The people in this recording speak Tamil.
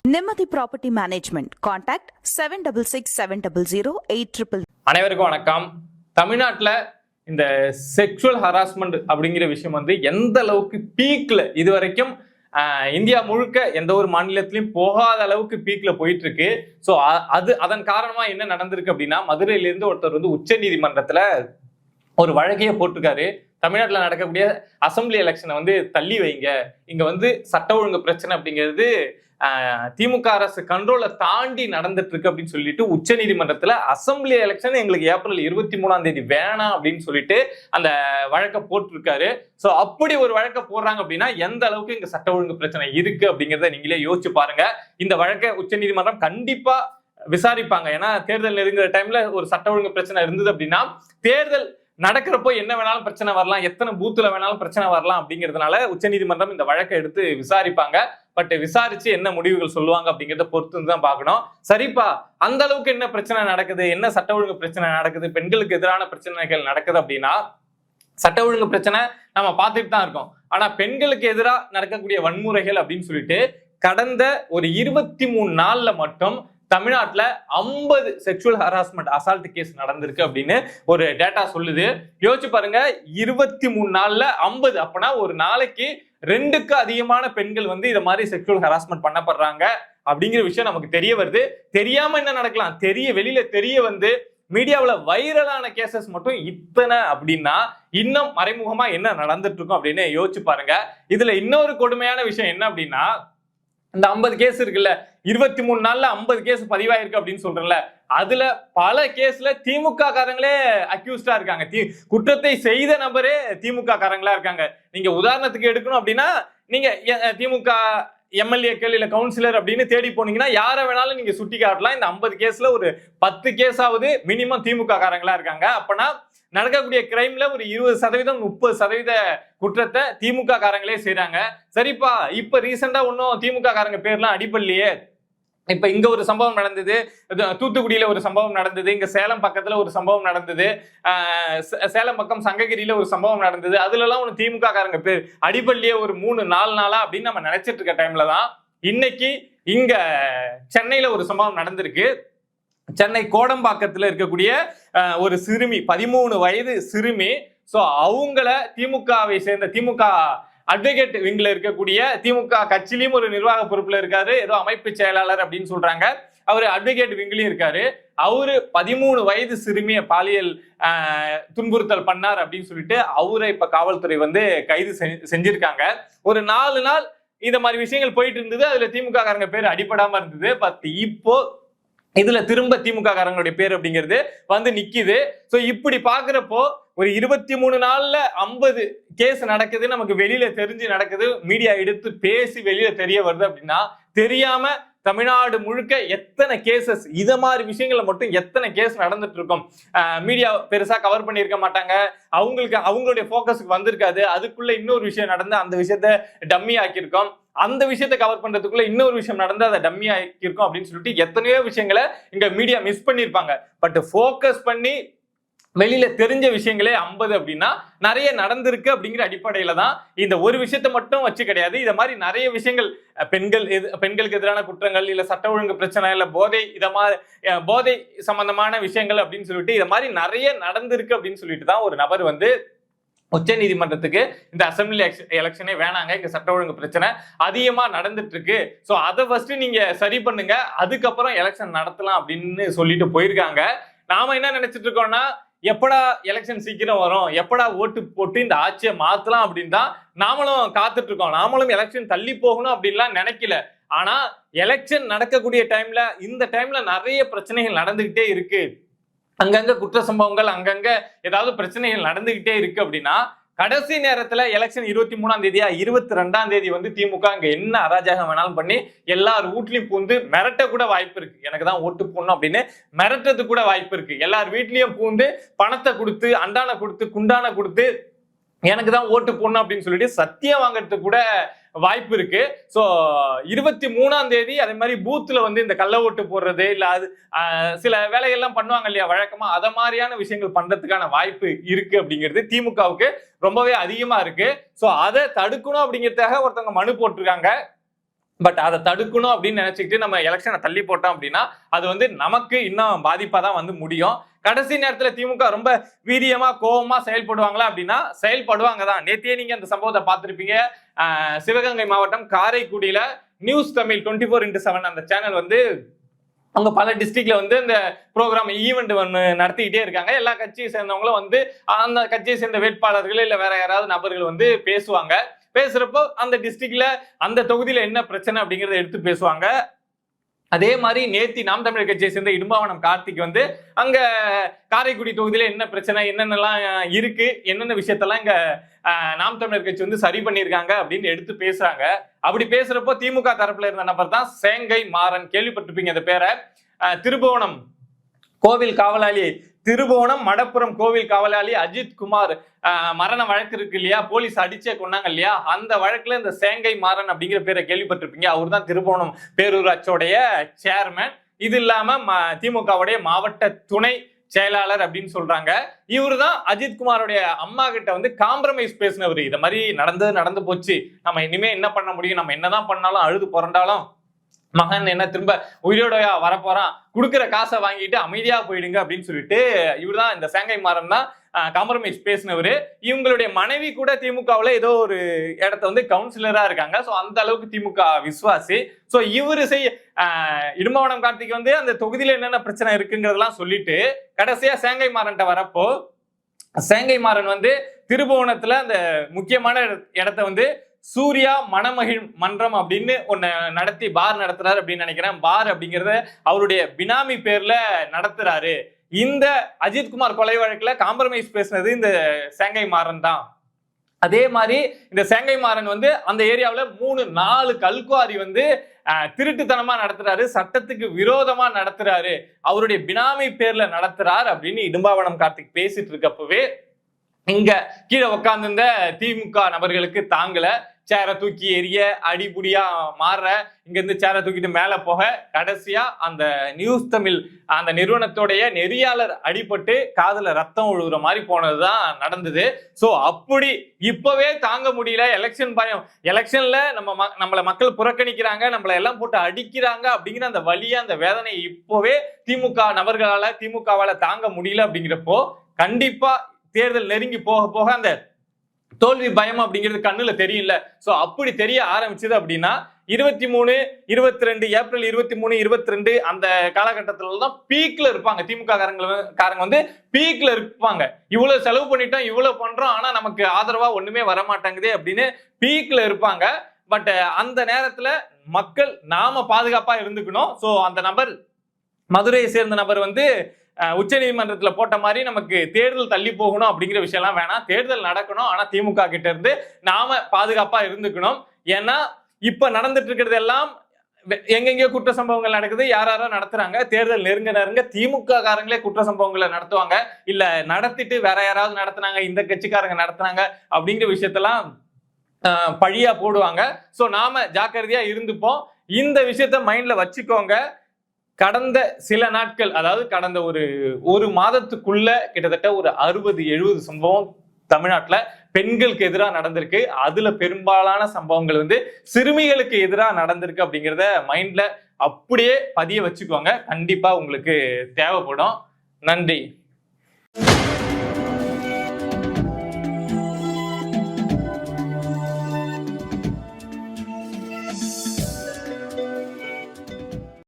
நிம்மதி ப்ராப்பர்ட்டி மேனேஜ்மெண்ட். கான்டாக்ட் 7667008800. அனைவருக்கும் வணக்கம். தமிழ்நாட்டில் இந்த செக்ஷுவல் ஹராஸ்மெண்ட் அப்படிங்கிற விஷயம் வந்து எந்த அளவுக்கு பீக்ல இதுவரைக்கும் இந்தியா முழுக்க எந்த ஒரு மாநிலத்திலையும் போகாத அளவுக்கு பீக்ல போயிட்டு இருக்கு. ஸோ அதன் காரணமா என்ன நடந்திருக்கு அப்படின்னா, மதுரையிலிருந்து ஒருத்தர் வந்து உச்ச நீதிமன்றத்துல ஒரு வழக்கையை போட்டிருக்காரு. தமிழ்நாட்டில் நடக்கக்கூடிய அசம்பிளி எலெக்ஷனை வந்து தள்ளி வைங்க, இங்க வந்து சட்ட ஒழுங்கு பிரச்சனை அப்படிங்கிறது திமுக அரசு கண்ட்ரோலை தாண்டி நடந்துட்டு இருக்கு அப்படின்னு சொல்லிட்டு உச்ச நீதிமன்றத்துல அசம்பிளி எலெக்ஷன் எங்களுக்கு ஏப்ரல் 23 வேணாம் அப்படின்னு சொல்லிட்டு அந்த வழக்கை போட்டிருக்காரு. ஸோ அப்படி ஒரு வழக்கை போடுறாங்க அப்படின்னா எந்த அளவுக்கு இங்க சட்ட ஒழுங்கு பிரச்சனை இருக்கு அப்படிங்கிறத நீங்களே யோசிச்சு பாருங்க. இந்த வழக்கை உச்ச நீதிமன்றம் கண்டிப்பா விசாரிப்பாங்க. ஏன்னா தேர்தல் நெருங்குற டைம்ல ஒரு சட்ட ஒழுங்கு பிரச்சனை இருந்தது அப்படின்னா தேர்தல் நடக்கிறப்போ என்ன வேணாலும் பிரச்சனை வரலாம், எத்தனை பூத்துல வேணாலும் பிரச்சனை வரலாம் அப்படிங்கிறதுனால உச்சநீதிமன்றம் இந்த வழக்கை எடுத்து விசாரிப்பாங்க. பட் விசாரிச்சு என்ன முடிவுகள் சொல்லுவாங்க அப்படிங்கிறத பொறுத்து தான் பார்க்கணும். சரிப்பா, அந்த அளவுக்கு என்ன பிரச்சனை நடக்குது, என்ன சட்ட ஒழுங்கு பிரச்சனை நடக்குது, பெண்களுக்கு எதிரான பிரச்சனைகள் நடக்குது அப்படின்னா சட்ட ஒழுங்கு பிரச்சனை நம்ம பார்த்துட்டு தான் இருக்கோம். ஆனா பெண்களுக்கு எதிராக நடக்கக்கூடிய வன்முறைகள் அப்படின்னு சொல்லிட்டு கடந்த ஒரு 23 நாள்ல மட்டும் தமிழ்நாட்டில் 50 செக்ஷுவல் ஹராஸ்மெண்ட் அசால்ட் கேஸ் நடந்திருக்கு அப்படின்னு ஒரு டேட்டா சொல்லுது. யோசிச்சு பாருங்க, 23 நாள்ல 50, அப்பனா ஒரு நாளைக்கு 2க்கு அதிகமான பெண்கள் வந்து இதை மாதிரி செக்ஷுவல் ஹராஸ்மெண்ட் பண்ணப்படுறாங்க அப்படிங்கிற விஷயம் நமக்கு தெரிய வருது. தெரியாம என்ன நடக்கலாம், வெளியில தெரிய வந்து மீடியாவில் வைரலான கேசஸ் மட்டும் இத்தனை அப்படின்னா இன்னும் மறைமுகமா என்ன நடந்துட்டு இருக்கும் அப்படின்னு யோசிச்சு பாருங்க. இதுல இன்னொரு கொடுமையான விஷயம் என்ன அப்படின்னா, இந்த 50 கேஸ் இருக்குல்ல, 23 நாள்ல 50 கேஸ் பதிவாயிருக்கு அப்படின்னு சொல்றேன்ல, அதுல பல கேஸ்ல திமுக காரங்களே அக்யூஸ்டா இருக்காங்க. குற்றத்தை செய்த நபரே திமுக காரங்களா இருக்காங்க. நீங்க உதாரணத்துக்கு எடுக்கணும் அப்படின்னா, நீங்க திமுக எம்எல்ஏக்கள் இல்ல கவுன்சிலர் அப்படின்னு தேடி போனீங்கன்னா யார வேணாலும் நீங்க சுட்டி காட்டலாம். இந்த 50 கேஸ்ல ஒரு 10 கேஸாவது மினிமம் திமுக காரங்களா இருக்காங்க. அப்பனா நடக்கக்கூடிய கிரைம்ல ஒரு 20% 30% குற்றத்தை திமுக காரங்களே செய்யறாங்க. சரிப்பா, இப்ப ரீசெண்டா ஒன்னும் திமுக காரங்க பேர்லாம் அடிப்படலையே. இப்ப இங்க ஒரு சம்பவம் நடந்தது, தூத்துக்குடியில ஒரு சம்பவம் நடந்தது, இங்க சேலம் பக்கத்துல ஒரு சம்பவம் நடந்தது, சேலம் பக்கம் சங்ககிரியில ஒரு சம்பவம் நடந்தது. அதுல எல்லாம் ஒரு திமுக காரங்க பேர் அடிப்படையே ஒரு 3-4 நாளா அப்படின்னு நம்ம நினைச்சிட்டு இருக்க டைம்ல தான் இன்னைக்கு இங்க சென்னையில ஒரு சம்பவம் நடந்திருக்கு. சென்னை கோடம்பாக்கத்துல இருக்கக்கூடிய ஒரு சிறுமி, 13 வயது சிறுமி. சோ அவங்கள திமுகவை சேர்ந்த திமுக அட்வொகேட் விங்ல இருக்கக்கூடிய திமுக கட்சியிலும் ஒரு நிர்வாக பொறுப்புல இருக்காரு, ஏதோ அமைப்பு செயலாளர் அப்படின்னு சொல்றாங்க. அவரு அட்வொகேட் விங்லயும் இருக்காரு. அவரு 13 வயது சிறுமியை பாலியல் துன்புறுத்தல் பண்ணார் அப்படின்னு சொல்லிட்டு அவரை இப்ப காவல்துறை வந்து கைது செஞ்சிருக்காங்க. ஒரு 4 நாள் இந்த மாதிரி விஷயங்கள் போயிட்டு இருந்தது. அதுல திமுக காரங்க பேர் அடிபடாம இருந்தது. பட் இப்போ இதுல திரும்ப திமுக காரங்களுடைய பேர் அப்படிங்கிறது வந்து நிக்குது. சோ இப்படி பாக்குறப்போ ஒரு 23 நாள்ல 50 கேஸ் நடக்குது, நமக்கு வெளியில தெரிஞ்சு நடக்குது, மீடியா எடுத்து பேசி வெளியில தெரிய வருது அப்படின்னா, தெரியாம தமிழ்நாடு முழுக்க எத்தனை கேசஸ், இத மாதிரி விஷயங்கள்ல மட்டும் எத்தனை கேஸ் நடந்துட்டு இருக்கும். மீடியா பெருசா கவர் பண்ணியிருக்க மாட்டாங்க, அவங்களுடைய போக்கஸுக்கு வந்திருக்காது. அதுக்குள்ள இன்னொரு விஷயம் நடந்து அந்த விஷயத்த டம்மி ஆக்கியிருக்கோம், அந்த விஷயத்தை கவர் பண்றதுக்குள்ள இன்னொரு விஷயம் நடந்து அதை டம்மி ஆக்கியிருக்கோம் அப்படின்னு சொல்லிட்டு எத்தனையோ விஷயங்களை இங்க மீடியா மிஸ் பண்ணியிருப்பாங்க. பட் போக்கஸ் பண்ணி வெளியில தெரிஞ்ச விஷயங்களே 50 அப்படின்னா நிறைய நடந்திருக்கு அப்படிங்கிற அடிப்படையில தான் இந்த ஒரு விஷயத்த மட்டும் வச்சு கிடையாது. இத மாதிரி நிறைய விஷயங்கள், பெண்களுக்கு எதிரான குற்றங்கள், இல்ல சட்ட ஒழுங்கு பிரச்சனை, இல்ல போதை சம்பந்தமான விஷயங்கள் அப்படின்னு சொல்லிட்டு இத மாதிரி நிறைய நடந்திருக்கு அப்படின்னு சொல்லிட்டு தான் ஒரு நபர் வந்து உச்ச நீதிமன்றத்துக்கு இந்த அசம்பிளி எலெக்ஷனே வேணாங்க, இங்க சட்ட ஒழுங்கு பிரச்சனை அதிகமா நடந்துட்டு இருக்கு, சோ அதை ஃபர்ஸ்ட் நீங்க சரி பண்ணுங்க, அதுக்கப்புறம் எலெக்ஷன் நடத்தலாம் அப்படின்னு சொல்லிட்டு போயிருக்காங்க. நாம என்ன நினைச்சிட்டு இருக்கோம்னா, எப்படா எலெக்ஷன் சீக்கிரம் வரும், எப்படா ஓட்டு போட்டு இந்த ஆட்சியை மாத்தலாம் அப்படின்னு தான் நாமளும் காத்துட்டு இருக்கோம். நாமளும் எலெக்ஷன் தள்ளி போகணும் அப்படின்லாம் நினைக்கல. ஆனா எலெக்ஷன் நடக்கக்கூடிய டைம்ல, இந்த டைம்ல நிறைய பிரச்சனைகள் நடந்துகிட்டே இருக்கு. அங்கங்க குற்ற சம்பவங்கள், அங்கங்க ஏதாவது பிரச்சனைகள் நடந்துகிட்டே இருக்கு அப்படின்னா, கடைசி நேரத்துல எலெக்ஷன் 23 22 வந்து திமுக அங்க என்ன அராஜகம் வேணாலும் பண்ணி எல்லார் வீட்லயும் பூந்து மிரட்ட கூட வாய்ப்பு இருக்கு. எனக்கு தான் ஓட்டு போடணும் அப்படின்னு மிரட்டது கூட வாய்ப்பு இருக்கு. எல்லார் வீட்லயும் பூந்து பணத்தை கொடுத்து, அண்டான கொடுத்து, குண்டான கொடுத்து எனக்கு தான் ஓட்டு போடணும் அப்படின்னு சொல்லிட்டு சத்தியம் வாங்கறதுக்கு கூட வாய்ப்பு இருக்கு. ஸோ 23 அதே மாதிரி பூத்துல வந்து இந்த கள்ள ஓட்டு போடுறது, இல்ல அது சில வேலைகள்லாம் பண்ணுவாங்க இல்லையா வழக்கமா, அத மாதிரியான விஷயங்கள் பண்றதுக்கான வாய்ப்பு இருக்கு அப்படிங்கிறது திமுகவுக்கு ரொம்பவே அதிகமா இருக்கு. ஸோ அதை தடுக்கணும் அப்படிங்கிறதுக்காக ஒருத்தவங்க மனு போட்டிருக்காங்க. பட் அதை தடுக்கணும் அப்படின்னு நினைச்சுக்கிட்டு நம்ம எலெக்ஷனை தள்ளி போட்டோம் அப்படின்னா அது வந்து நமக்கு இன்னும் பாதிப்பா தான் வந்து முடியும். கடைசி நேரத்துல திமுக ரொம்ப வீரியமா கோபமா செயல்படுவாங்களா அப்படின்னா செயல்படுவாங்க தான். நேத்தியே நீங்க அந்த சம்பவத்தை பார்த்திருப்பீங்க. சிவகங்கை மாவட்டம் காரைக்குடியில நியூஸ் தமிழ் 24x7 அந்த சேனல் வந்து அவங்க பல டிஸ்ட்ரிக்ட்ல வந்து இந்த ப்ரோக்ராம் ஈவெண்ட் ஒன்று நடத்திக்கிட்டே இருக்காங்க. எல்லா கட்சியை சேர்ந்தவங்களும் வந்து அந்த கட்சியை சேர்ந்த வேட்பாளர்கள் இல்ல வேற யாராவது நபர்கள் வந்து பேசுவாங்க. பேசுறப்போ அந்த டிஸ்ட்ரிக்ட்ல அந்த தொகுதியில என்ன பிரச்சனை அப்படிங்கறத எடுத்து பேசுவாங்க. அதே மாதிரி நேத்தி நாம் தமிழர் கட்சியை சேர்ந்த இடும்பாவனம் கார்த்திக் வந்து அங்க காரைக்குடி தொகுதியில என்ன பிரச்சனை என்னென்னலாம் இருக்கு என்னென்ன விஷயத்தெல்லாம் இங்க நாம் தமிழர் கட்சி வந்து சரி பண்ணியிருக்காங்க அப்படின்னு எடுத்து பேசுறாங்க. அப்படி பேசுறப்போ திமுக தரப்புல இருந்த நபர் தான் சேங்கை மாறன், கேள்விப்பட்டிருப்பீங்க அந்த பேரை. திருபுவனம் கோவில் காவலாளி, திருபுவனம் மடப்புறம் கோவில் காவலாளி அஜித் குமார் மரண வழக்கு இருக்கு இல்லையா, போலீஸ் அடிச்சே கொண்டாங்க இல்லையா, அந்த வழக்குல இந்த சேங்கை மாறன் அப்படிங்கிற பேரை கேள்விப்பட்டிருப்பீங்க. அவர் தான் திருபுவனம் பேரூராட்சியோடைய சேர்மன். இது இல்லாம திமுகவுடைய மாவட்ட துணை செயலாளர் அப்படின்னு சொல்றாங்க. இவரு தான் அஜித் குமாரோடைய அம்மா கிட்ட வந்து காம்ப்ரமைஸ் பேசினவர். இத மாதிரி நடந்து போச்சு, நம்ம இனிமே என்ன பண்ண முடியும், நம்ம என்னதான் பண்ணாலும் அழுது புரண்டாலும் மகன் என்ன திரும்ப உயிரோட வரப்போறான், கொடுக்குற காசை வாங்கிட்டு அமைதியா போயிடுங்க அப்படின்னு சொல்லிட்டு இவர் தான் இந்த சேங்கை மாறன் தான் காம்ப்ரமைஸ் பேசினவரு. இவங்களுடைய மனைவி கூட திமுகவுல ஏதோ ஒரு இடத்த வந்து கவுன்சிலரா இருக்காங்க. ஸோ அந்த அளவுக்கு திமுக விசுவாசி. ஸோ இவரு இடும்பாவனம் கார்த்திக் வந்து அந்த தொகுதியில என்னென்ன பிரச்சனை இருக்குங்கிறதெல்லாம் சொல்லிட்டு கடைசியா சேங்கை மாறன்ட்ட வரப்போ சேங்கை மாறன் வந்து திருபுவனத்துல அந்த முக்கியமான இடத்த வந்து சூர்யா மணமகிழ் மன்றம் அப்படின்னு ஒன்னு நடத்தி பார் நடத்துறாரு அப்படின்னு நினைக்கிறேன். பார் அப்படிங்கறத அவருடைய பினாமி பேர்ல நடத்துறாரு. இந்த அஜித்குமார் கொலை வழக்குல காம்ப்ரமைஸ் பேசினது இந்த சேங்கை மாறன் தான். அதே மாதிரி இந்த சேங்கை மாறன் வந்து அந்த ஏரியாவில் 3-4 கல்குவாரி வந்து திருட்டுத்தனமா நடத்துறாரு, சட்டத்துக்கு விரோதமா நடத்துறாரு, அவருடைய பினாமி பேர்ல நடத்துறாரு அப்படின்னு இடும்பாவனம் கார்த்திக் பேசிட்டு இருக்கப்பவே இங்க கீழே உட்கார்ந்து திமுக நபர்களுக்கு தாங்கல. சேரை தூக்கி எரிய அடிபுடியா மாற, இங்க இருந்து சேரை தூக்கிட்டு மேல போக, கடைசியா அந்த நியூஸ் தமிழ் அந்த நிறுவனத்தோடைய நெறியாளர் அடிபட்டு காதுல ரத்தம் ஒழுகுற மாதிரி போனதுதான் நடந்தது. சோ அப்படி இப்பவே தாங்க முடியல, எலெக்ஷன் பயம், எலெக்ஷன்ல நம்மள மக்கள் புறக்கணிக்கிறாங்க, நம்மள எல்லாம் போட்டு அடிக்கிறாங்க அப்படிங்கிற அந்த வலியா அந்த வேதனை இப்பவே திமுக நபர்களால திமுகவால தாங்க முடியல. அப்படிங்கிறப்போ கண்டிப்பா தேர்தல் நெருங்கி போக போக அந்த தோல்வி பயம் அப்படிங்கிறது கண்ணுல தெரியல. சோ அப்படி தெரிய ஆரம்பிச்சது அப்படின்னா 23, 22 ஏப்ரல் 23, 22 அந்த காலகட்டத்துல தான் பீக்ல இருப்பாங்க. திமுக காரங்க வந்து பீக்ல இருப்பாங்க. இவ்வளவு செலவு பண்ணிட்டோம், இவ்வளவு பண்றோம், ஆனா நமக்கு ஆதரவா ஒண்ணுமே வர மாட்டாங்குதே அப்படின்னு பீக்ல இருப்பாங்க. பட் அந்த நேரத்துல மக்கள் நாம பாதுகாப்பா இருந்துக்கணும். சோ அந்த நபர் மதுரையை சேர்ந்த நபர் வந்து உச்ச நீதிமன்றத்துல போட்ட மாதிரி நமக்கு தேர்தல் தள்ளி போகணும் அப்படிங்கிற விஷயம் எல்லாம் வேணாம். தேர்தல் நடக்கணும், ஆனா திமுக கிட்ட இருந்து நாம பாதுகாப்பா இருந்துக்கணும். ஏன்னா இப்ப நடந்துட்டு இருக்கிறது எல்லாம் எங்கெங்கயோ குற்ற சம்பவங்கள் நடக்குது, யாரோ நடத்துறாங்க. தேர்தல் நெருங்க திமுக காரங்களே குற்ற சம்பவங்களை நடத்துவாங்க, இல்ல நடத்திட்டு வேற யாராவது நடத்துனாங்க, இந்த கட்சிக்காரங்க நடத்துனாங்க அப்படிங்கிற விஷயத்தெல்லாம் பழியா போடுவாங்க. சோ நாம ஜாக்கிரதையா இருந்துப்போம். இந்த விஷயத்த மைண்ட்ல வச்சுக்கோங்க. கடந்த சில நாட்கள், அதாவது கடந்த ஒரு மாதத்துக்குள்ள கிட்டத்தட்ட ஒரு 60-70 சம்பவம் தமிழ்நாட்டுல பெண்களுக்கு எதிராக நடந்திருக்கு. அதுல பெரும்பாலான சம்பவங்கள் வந்து சிறுமிகளுக்கு எதிராக நடந்திருக்கு. அப்படிங்கிறத மைண்ட்ல அப்படியே பதிய வச்சுக்கோங்க, கண்டிப்பா உங்களுக்கு தேவைப்படும். நன்றி.